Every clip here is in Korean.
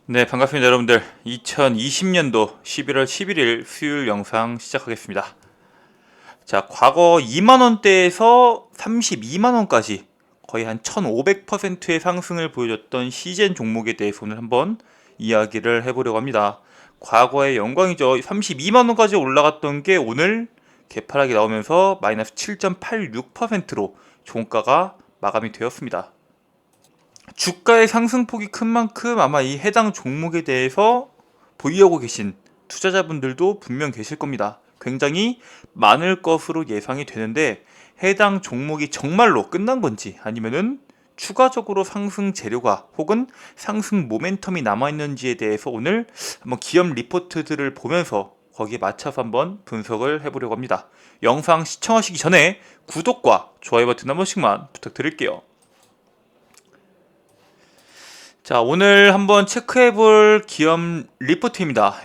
네, 반갑습니다, 여러분들. 2020년도 11월 11일 수요일 영상 시작하겠습니다. 자, 과거 2만원대에서 32만원까지 거의 한 1500%의 상승을 보여줬던 시젠 종목에 대해서 오늘 한번 이야기를 해보려고 합니다. 과거의 영광이죠. 32만원까지 올라갔던 게 오늘 개파락이 나오면서 마이너스 7.86%로 종가가 마감이 되었습니다. 주가의 상승폭이 큰 만큼 아마 이 해당 종목에 대해서 보유하고 계신 투자자분들도 분명 계실 겁니다. 굉장히 많을 것으로 예상이 되는데 해당 종목이 정말로 끝난 건지 아니면은 추가적으로 상승 재료가 혹은 상승 모멘텀이 남아있는지에 대해서 오늘 한번 기업 리포트들을 보면서 거기에 맞춰서 한번 분석을 해보려고 합니다. 영상 시청하시기 전에 구독과 좋아요 버튼 한 번씩만 부탁드릴게요. 자, 오늘 한번 체크해볼 기업 리포트입니다.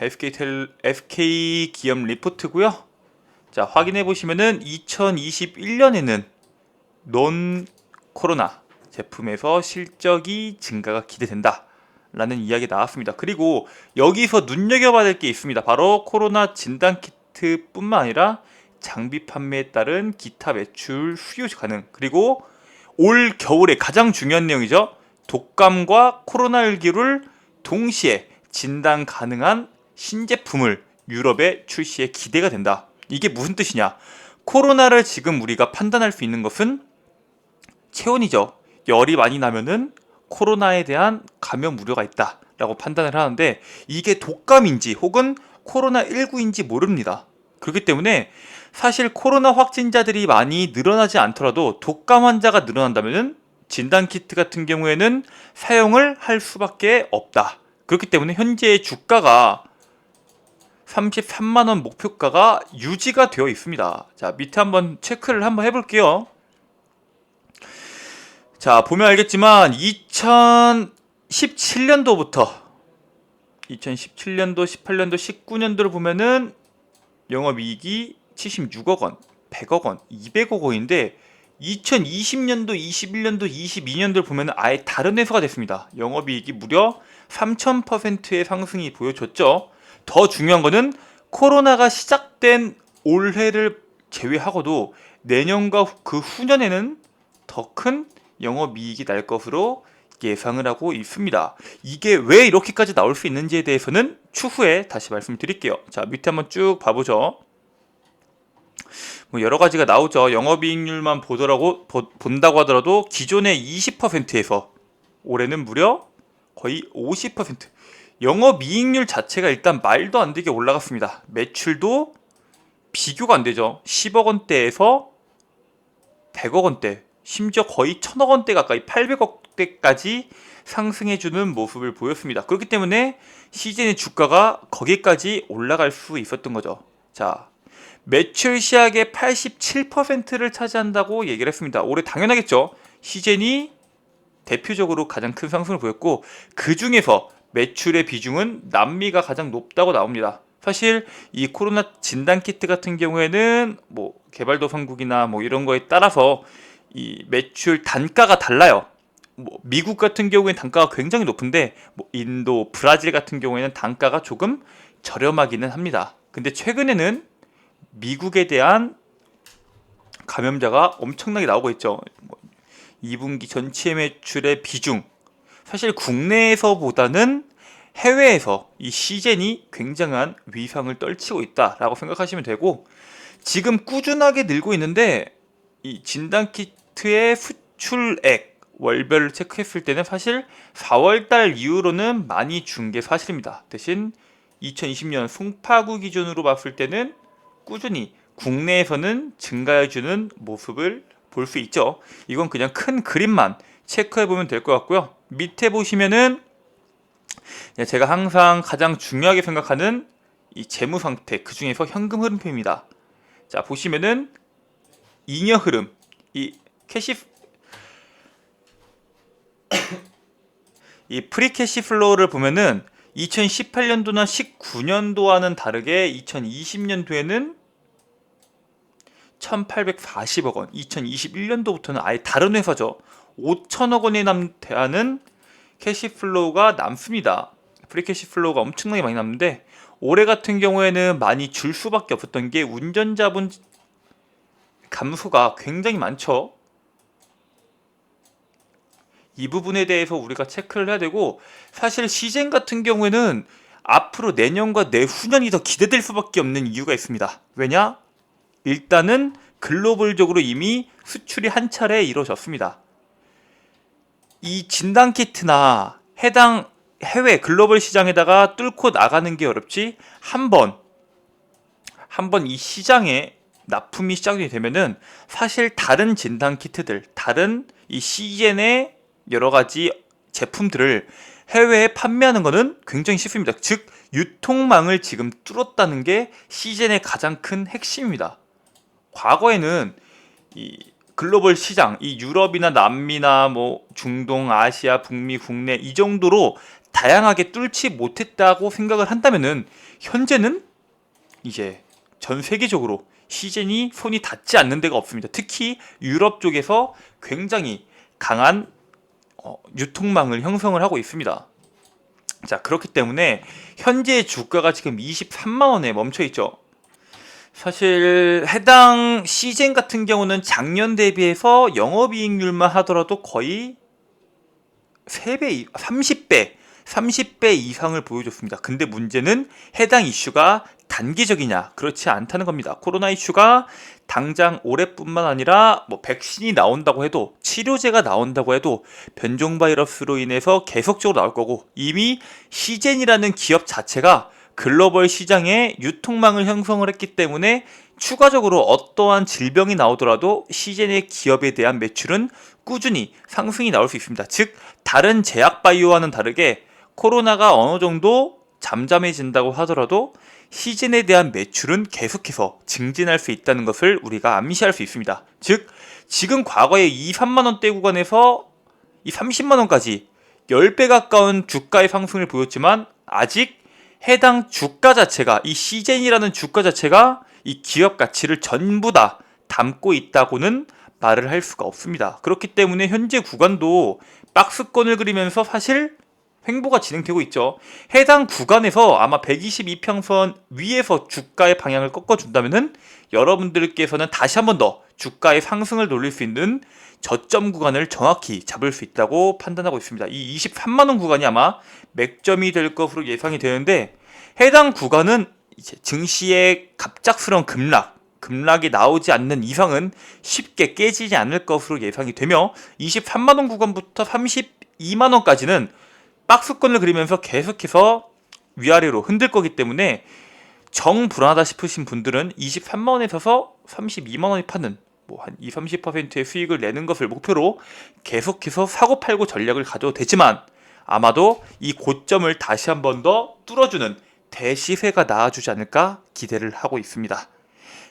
SK 기업 리포트고요. 자, 확인해 보시면은 2021년에는 논 코로나 제품에서 실적이 증가가 기대된다 라는 이야기 나왔습니다. 그리고 여기서 눈여겨봐야 될 게 있습니다. 바로 코로나 진단키트 뿐만 아니라 장비 판매에 따른 기타 매출 수요 가능, 그리고 올 겨울에 가장 중요한 내용이죠. 독감과 코로나19를 동시에 진단 가능한 신제품을 유럽에 출시해 기대가 된다. 이게 무슨 뜻이냐? 코로나를 지금 우리가 판단할 수 있는 것은 체온이죠. 열이 많이 나면은 코로나에 대한 감염 우려가 있다 라고 판단을 하는데, 이게 독감인지 혹은 코로나19인지 모릅니다. 그렇기 때문에 사실 코로나 확진자들이 많이 늘어나지 않더라도 독감 환자가 늘어난다면은 진단키트 같은 경우에는 사용을 할 수밖에 없다. 그렇기 때문에 현재 주가가 33만원 목표가가 유지가 되어 있습니다. 자, 밑에 한번 체크를 한번 해볼게요. 자, 보면 알겠지만 2017년도부터 2017년도, 18년도, 19년도를 보면은 영업이익이 76억 원, 100억 원, 200억 원인데 2020년도, 21년도, 22년도를 보면 아예 다른 회사가 됐습니다. 영업이익이 무려 3000%의 상승이 보여줬죠. 더 중요한 거는 코로나가 시작된 올해를 제외하고도 내년과 그 후년에는 더 큰 영업이익이 날 것으로 예상을 하고 있습니다. 이게 왜 이렇게까지 나올 수 있는지에 대해서는 추후에 다시 말씀드릴게요. 자, 밑에 한번 쭉 봐보죠. 뭐 여러 가지가 나오죠. 영업이익률만 본다고 하더라도 기존의 20%에서 올해는 무려 거의 50%. 영업이익률 자체가 일단 말도 안 되게 올라갔습니다. 매출도 비교가 안 되죠. 10억 원대에서 100억 원대, 심지어 거의 1000억 원대 가까이 800억 대까지 상승해주는 모습을 보였습니다. 그렇기 때문에 시즌의 주가가 거기까지 올라갈 수 있었던 거죠. 자, 매출 시약의 87%를 차지한다고 얘기를 했습니다. 올해 당연하겠죠. 시젠이 대표적으로 가장 큰 상승을 보였고, 그 중에서 매출의 비중은 남미가 가장 높다고 나옵니다. 사실 이 코로나 진단키트 같은 경우에는 뭐 개발도상국이나 뭐 이런 거에 따라서 이 매출 단가가 달라요. 뭐 미국 같은 경우에는 단가가 굉장히 높은데 뭐 인도, 브라질 같은 경우에는 단가가 조금 저렴하기는 합니다. 근데 최근에는 미국에 대한 감염자가 엄청나게 나오고 있죠. 2분기 전체 매출의 비중, 사실 국내에서보다는 해외에서 이 시젠이 굉장한 위상을 떨치고 있다라고 생각하시면 되고, 지금 꾸준하게 늘고 있는데 이 진단키트의 수출액 월별을 체크했을 때는 사실 4월달 이후로는 많이 준 게 사실입니다. 대신 2020년 송파구 기준으로 봤을 때는 꾸준히 국내에서는 증가해주는 모습을 볼 수 있죠. 이건 그냥 큰 그림만 체크해보면 될 것 같고요. 밑에 보시면은 제가 항상 가장 중요하게 생각하는 이 재무 상태, 그 중에서 현금 흐름표입니다. 자, 보시면은 잉여 흐름, 이 캐시 이 프리캐시 플로우를 보면은 2018년도나 19년도와는 다르게 2020년도에는 1840억 원, 2021년도부터는 아예 다른 회사죠. 5천억 원에 대하는 캐시플로우가 남습니다. 프리캐시 플로우가 엄청나게 많이 남는데 올해 같은 경우에는 많이 줄 수밖에 없었던 게 운전자분 감소가 굉장히 많죠. 이 부분에 대해서 우리가 체크를 해야 되고, 사실 시젠 같은 경우에는 앞으로 내년과 내후년이 더 기대될 수밖에 없는 이유가 있습니다. 왜냐? 일단은 글로벌적으로 이미 수출이 한 차례 이루어졌습니다. 이 진단키트나 해당 해외 글로벌 시장에다가 뚫고 나가는 게 어렵지, 한번 이 시장에 납품이 시작이 되면은 사실 다른 진단키트들, 다른 이 시젠의 여러 가지 제품들을 해외에 판매하는 것은 굉장히 쉽습니다. 즉 유통망을 지금 뚫었다는 게 시젠의 가장 큰 핵심입니다. 과거에는 이 글로벌 시장, 이 유럽이나 남미나 뭐 중동, 아시아, 북미, 국내 이 정도로 다양하게 뚫지 못했다고 생각을 한다면은, 현재는 이제 전 세계적으로 시젠이 손이 닿지 않는 데가 없습니다. 특히 유럽 쪽에서 굉장히 강한 유통망을 형성을 하고 있습니다. 자, 그렇기 때문에 현재 주가가 지금 23만 원에 멈춰 있죠. 사실 해당 시젠 같은 경우는 작년 대비해서 영업이익률만 하더라도 거의 3배, 30배 이상을 보여줬습니다. 근데 문제는 해당 이슈가 단기적이냐, 그렇지 않다는 겁니다. 코로나 이슈가 당장 올해뿐만 아니라 뭐 백신이 나온다고 해도, 치료제가 나온다고 해도 변종 바이러스로 인해서 계속적으로 나올 거고, 이미 시젠이라는 기업 자체가 글로벌 시장에 유통망을 형성을 했기 때문에 추가적으로 어떠한 질병이 나오더라도 시젠의 기업에 대한 매출은 꾸준히 상승이 나올 수 있습니다. 즉 다른 제약 바이오와는 다르게 코로나가 어느 정도 잠잠해진다고 하더라도 시젠에 대한 매출은 계속해서 증진할 수 있다는 것을 우리가 암시할 수 있습니다. 즉 지금 과거에 2, 3만원대 구간에서 이 30만원까지 10배 가까운 주가의 상승을 보였지만, 아직 해당 주가 자체가, 이 시젠이라는 주가 자체가 이 기업 가치를 전부 다 담고 있다고는 말을 할 수가 없습니다. 그렇기 때문에 현재 구간도 박스권을 그리면서 사실 횡보가 진행되고 있죠. 해당 구간에서 아마 122평선 위에서 주가의 방향을 꺾어준다면은 여러분들께서는 다시 한 번 더 주가의 상승을 돌릴 수 있는 저점 구간을 정확히 잡을 수 있다고 판단하고 있습니다. 이 23만원 구간이 아마 맥점이 될 것으로 예상이 되는데, 해당 구간은 이제 증시의 갑작스러운 급락이 나오지 않는 이상은 쉽게 깨지지 않을 것으로 예상이 되며, 23만원 구간부터 32만원까지는 박스권을 그리면서 계속해서 위아래로 흔들 거기 때문에 정불안하다 싶으신 분들은 23만원에 서서 32만원에 파는 뭐 한 20-30%의 수익을 내는 것을 목표로 계속해서 사고 팔고 전략을 가져도 되지만, 아마도 이 고점을 다시 한 번 더 뚫어주는 대시세가 나와주지 않을까 기대를 하고 있습니다.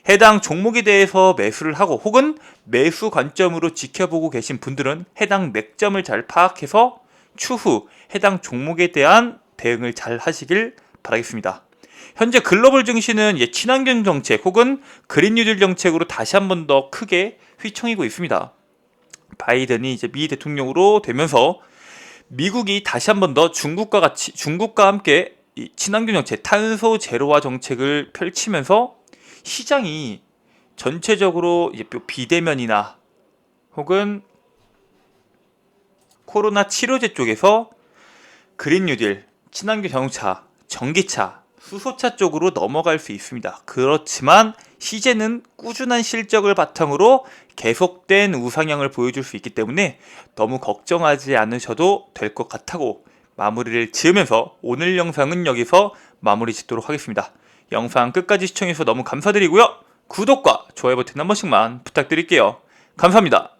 해당 종목에 대해서 매수를 하고 혹은 매수 관점으로 지켜보고 계신 분들은 해당 맥점을 잘 파악해서 추후 해당 종목에 대한 대응을 잘 하시길 바라겠습니다. 현재 글로벌 증시는 친환경 정책 혹은 그린 뉴딜 정책으로 다시 한 번 더 크게 휘청이고 있습니다. 바이든이 이제 미 대통령으로 되면서 미국이 다시 한 번 더 중국과 함께 이 친환경 정책, 탄소 제로화 정책을 펼치면서 시장이 전체적으로 이제 비대면이나 혹은 코로나 치료제 쪽에서 그린 뉴딜, 친환경 자동차, 전기차, 수소차 쪽으로 넘어갈 수 있습니다. 그렇지만 시제는 꾸준한 실적을 바탕으로 계속된 우상향을 보여줄 수 있기 때문에 너무 걱정하지 않으셔도 될 것 같다고 마무리를 지으면서 오늘 영상은 여기서 마무리 짓도록 하겠습니다. 영상 끝까지 시청해주셔서 너무 감사드리고요. 구독과 좋아요 버튼 한 번씩만 부탁드릴게요. 감사합니다.